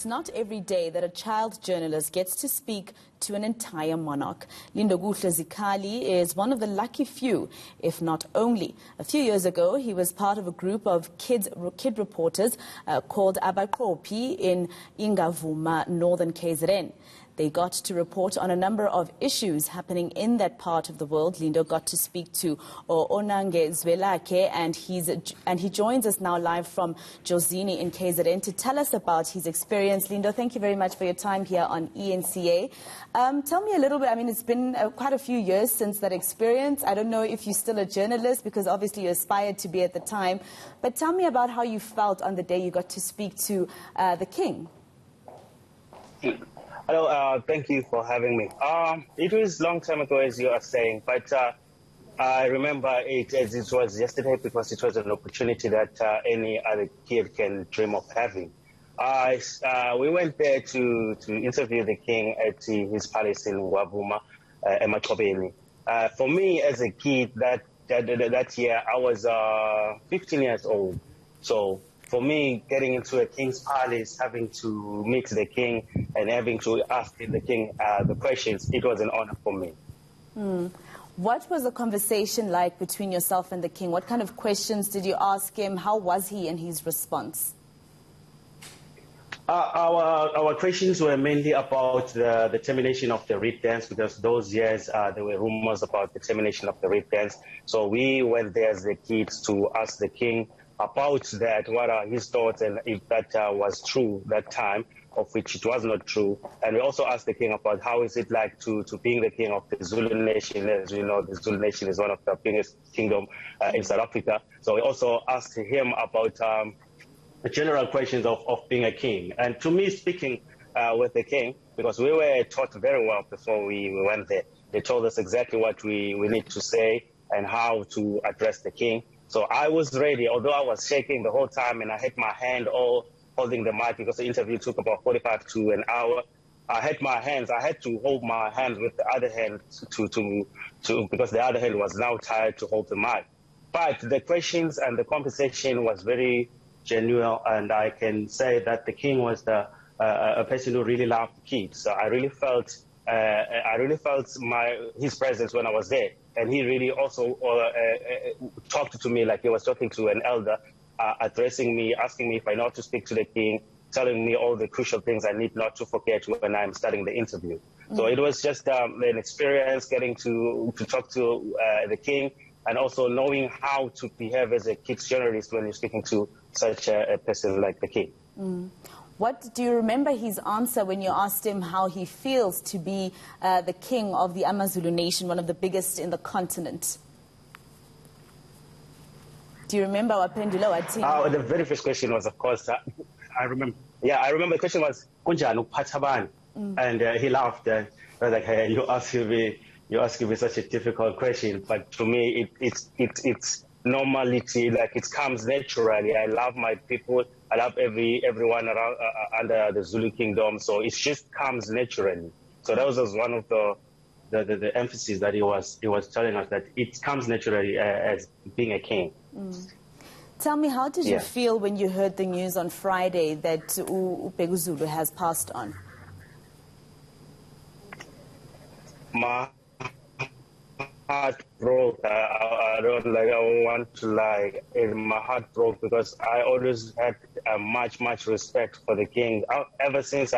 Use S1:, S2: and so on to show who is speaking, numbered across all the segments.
S1: It's not every day that a child journalist gets to speak to an entire monarch. Lindokuhle Zikhali is one of the lucky few, if not only. A few years ago, he was part of a group of kid reporters called Abaqophi in Ingwavuma, northern KZN. They got to report on a number of issues happening in that part of the world. Lindo got to speak to King Zwelithini, and he joins us now live from Jozini in KZN to tell us about his experience. Lindo, thank you very much for your time here on ENCA. Tell me a little bit, I mean, it's been quite a few years since that experience. I don't know if you're still a journalist, because obviously you aspired to be at the time. But tell me about how you felt on the day you got to speak to the king.
S2: Hello, thank you for having me. It was a long time ago, as you are saying, but I remember it as it was yesterday, because it was an opportunity that any other kid can dream of having. We went there to interview the king at his palace in Ingwavuma, Abaqophi. For me, as a kid, that year, I was 15 years old. So for me, getting into a king's palace, having to meet the king and having to ask the king the questions, it was an honor for me.
S1: What was the conversation like between yourself and the king? What kind of questions did you ask him? How was he in his response?
S2: Our questions were mainly about the termination of the reed dance, because those years there were rumors about the termination of the reed dance. So we went there as the kids to ask the king about that, what are his thoughts, and if that was true that time, of which it was not true. And we also asked the king about how is it like to being the king of the Zulu nation. As you know, the Zulu nation is one of the biggest kingdom in South Africa. So we also asked him about the general questions of being a king. And to me, speaking with the king, because we were taught very well before we went there, they told us exactly what we need to say and how to address the king. So I was ready, although I was shaking the whole time and I had my hand all holding the mic, because the interview took about 45 to an hour. I had my hands, I had to hold my hands with the other hand because the other hand was now tired to hold the mic. But the questions and the conversation was very genuine, and I can say that the king was a person who really loved kids. So I really felt his presence when I was there. And he really also talked to me like he was talking to an elder, addressing me, asking me if I know how to speak to the king, telling me all the crucial things I need not to forget when I'm starting the interview. So it was just an experience getting to talk to the king, and also knowing how to behave as a kids journalist when you're speaking to such a person like the king.
S1: What do you remember his answer when you asked him how he feels to be the king of the AmaZulu nation, one of the biggest in the continent? Do you remember what Pendula was
S2: The very first question was, of course, I remember. Yeah, I remember the question was, Kunjani uphatha and he laughed. I was like, hey, you're asking me such a difficult question, but to me, it's normality, like it comes naturally. I love my people. I love everyone around under the Zulu kingdom. So it just comes naturally. So that was one of the emphasis that he was telling us, that it comes naturally as being a king.
S1: Tell me, how did you feel when you heard the news on Friday that Zulu has passed on?
S2: My heart broke. I want to lie. My heart broke, because I always had much respect for the king. Ever since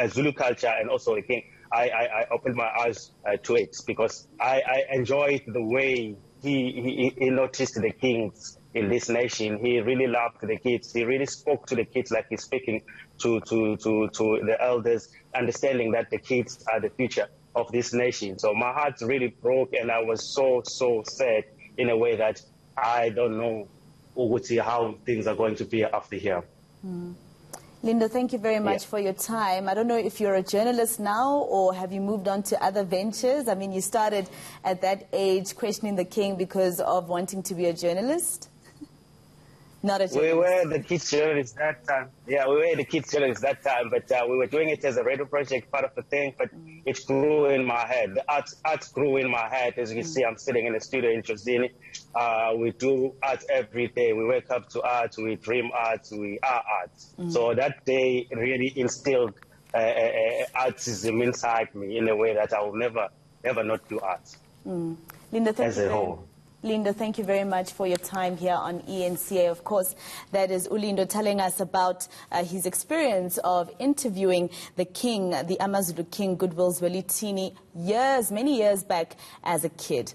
S2: Zulu culture and also the king, I opened my eyes to it, because I enjoyed the way he noticed the kings in this nation. He really loved the kids. He really spoke to the kids like he's speaking to the elders, understanding that the kids are the future of this nation. So my heart really broke, and I was so sad in a way that I don't know how things are going to be after here.
S1: Lindo, thank you very much for your time. I don't know if you're a journalist now, or have you moved on to other ventures? I mean, you started at that age questioning the king because of wanting to be a journalist. Not a journalist.
S2: We were the kids journalists that time. Yeah, we were the kids journalists that time, but we were doing it as a radio project, part of the thing, but it grew in my head. The art grew in my head. As you can see, I'm sitting in the studio in Zwelithini. We do art every day. We wake up to art, we dream art, we are art. So that day really instilled artism inside me in a way that I will never not do art.
S1: Lindo, thank
S2: as
S1: you
S2: a whole.
S1: Lindo, thank you very much for your time here on ENCA. Of course, that is Lindo telling us about his experience of interviewing the king, the AmaZulu King Goodwill Zwelithini, many years back as a kid.